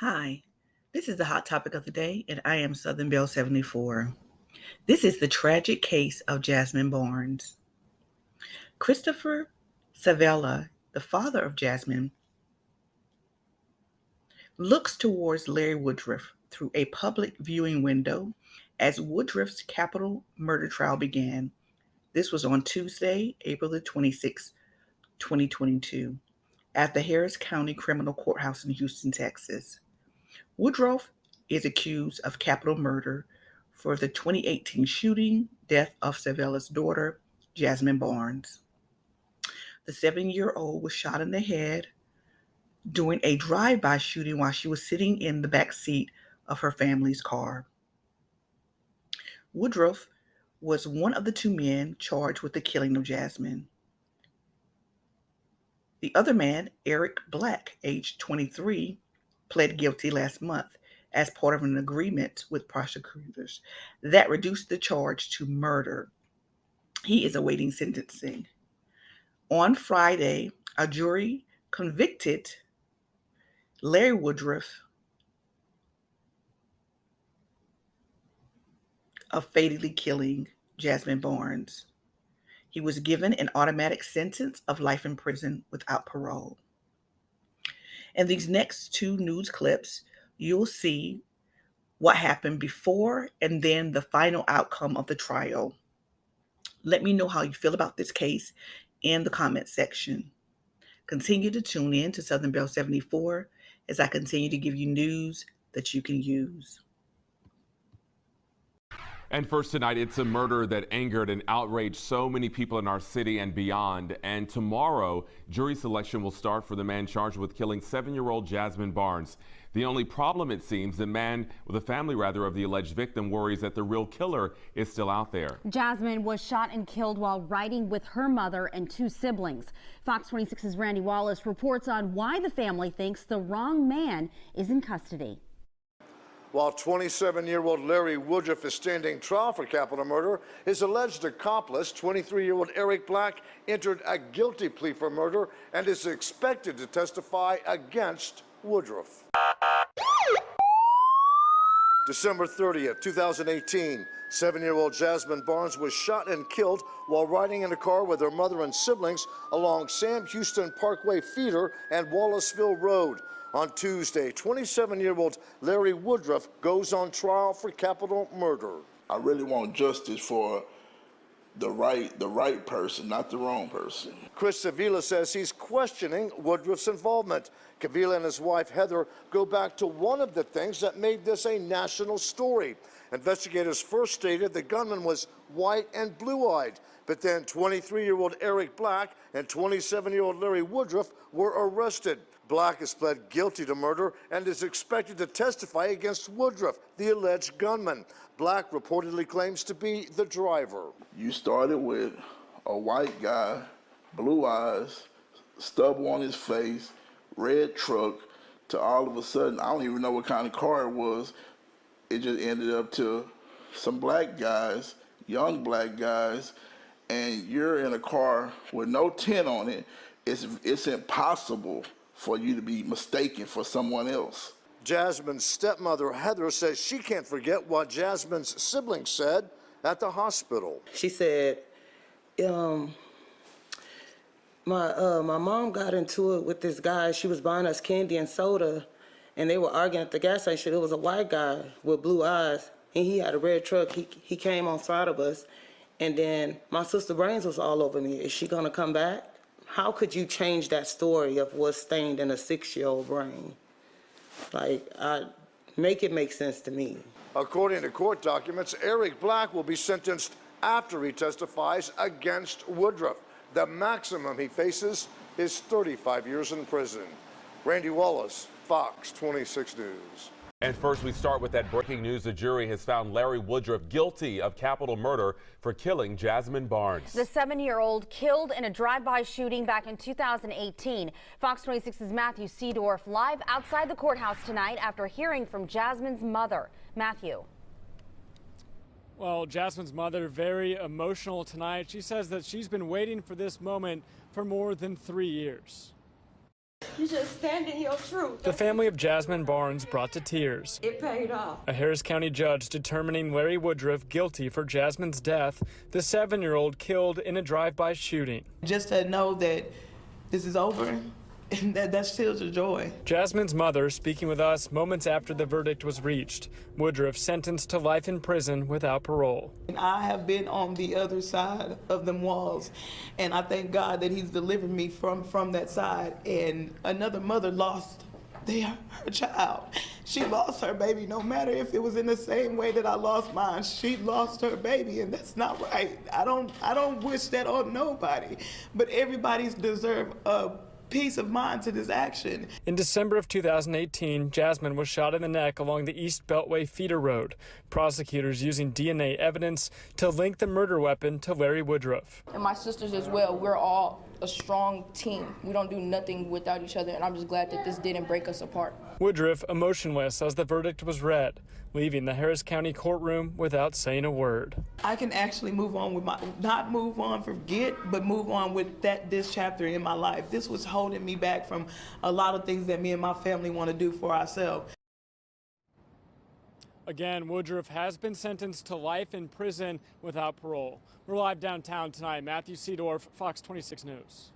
Hi, this is the hot topic of the day, and I am Southern Belle 74. This is the tragic case of Jasmine Barnes. Christopher Savella, the father of Jasmine, looks towards Larry Woodruff through a public viewing window as Woodruff's capital murder trial began. This was on Tuesday, April the 26th, 2022, at the Harris County Criminal Courthouse in Houston, Texas. Woodruff is accused of capital murder for the 2018 shooting death of Savella's daughter, Jazmine Barnes. The 7-year-old was shot in the head during a drive-by shooting while she was sitting in the back seat of her family's car. Woodruff was one of the two men charged with the killing of Jasmine. The other man, Eric Black, aged 23, pled guilty last month as part of an agreement with prosecutors that reduced the charge to murder. He is awaiting sentencing. On Friday, a jury convicted Larry Woodruff of fatally killing Jasmine Barnes. He was given an automatic sentence of life in prison without parole. In these next two news clips, you'll see what happened before and then the final outcome of the trial. Let me know how you feel about this case in the comment section. Continue to tune in to Southern Belle 74 as I continue to give you news that you can use. And first tonight, it's a murder that angered and outraged so many people in our city and beyond. And tomorrow, jury selection will start for the man charged with killing 7-year-old Jasmine Barnes. The only problem, it seems, the family of the alleged victim worries that the real killer is still out there. Jasmine was shot and killed while riding with her mother and two siblings. Fox 26's Randy Wallace reports on why the family thinks the wrong man is in custody. While 27-year-old Larry Woodruff is standing trial for capital murder, his alleged accomplice, 23-year-old Eric Black, entered a guilty plea for murder and is expected to testify against Woodruff. December 30th, 2018, 7-year-old Jasmine Barnes was shot and killed while riding in a car with her mother and siblings along Sam Houston Parkway Feeder and Wallaceville Road. On Tuesday, 27-year-old Larry Woodruff goes on trial for capital murder. I really want justice for the right person, not the wrong person. Chris Savella says he's questioning Woodruff's involvement. Savella and his wife Heather go back to one of the things that made this a national story. Investigators first stated the gunman was white and blue-eyed, but then 23-year-old Eric Black and 27-year-old Larry Woodruff were arrested. Black has pled guilty to murder and is expected to testify against Woodruff, the alleged gunman. Black reportedly claims to be the driver. You started with a white guy, blue eyes, stubble on his face, red truck, to all of a sudden, I don't even know what kind of car it was. It just ended up to some black guys, young black guys, and you're in a car with no tint on it. It's impossible for you to be mistaken for someone else. Jasmine's stepmother, Heather, says she can't forget what Jasmine's siblings said at the hospital. She said, my mom got into it with this guy. She was buying us candy and soda, and they were arguing at the gas station. It was a white guy with blue eyes, and he had a red truck. He came on side of us, and then my sister Brains was all over me. Is she gonna come back? How could you change that story of what's stained in a 6-year-old brain? Like, make it make sense to me. According to court documents, Eric Black will be sentenced after he testifies against Woodruff. The maximum he faces is 35 years in prison. Randy Wallace, Fox 26 News. And first, we start with that breaking news. The jury has found Larry Woodruff guilty of capital murder for killing Jasmine Barnes. The 7-year-old killed in a drive-by shooting back in 2018. Fox 26's Matthew Seedorf live outside the courthouse tonight after hearing from Jasmine's mother. Matthew. Well, Jasmine's mother very emotional tonight. She says that she's been waiting for this moment for more than 3 years. You just stand in your truth. The family of Jasmine Barnes brought to tears. It paid off. A Harris County judge determining Larry Woodruff guilty for Jasmine's death, the 7-year-old killed in a drive-by shooting. Just to know that this is over, and that steals the joy. Jasmine's mother speaking with us moments after the verdict was reached. Woodruff sentenced to life in prison without parole. I have been on the other side of them walls, and I thank God that he's delivered me from that side. And another mother lost her child. She lost her baby, no matter if it was in the same way that I lost mine. She lost her baby, and that's not right. I don't wish that on nobody, but everybody's deserve a peace of mind to this action. In December of 2018, Jasmine was shot in the neck along the East Beltway feeder road. Prosecutors using DNA evidence to link the murder weapon to Larry Woodruff. And my sisters as well, we're all a strong team. We don't do nothing without each other, and I'm just glad that this didn't break us apart. Woodruff emotionless as the verdict was read, leaving the Harris County courtroom without saying a word. I can actually move on with not move on, forget, but move on with this chapter in my life. This was holding me back from a lot of things that me and my family want to do for ourselves. Again, Woodruff has been sentenced to life in prison without parole. We're live downtown tonight. Matthew Seedorf, Fox 26 News.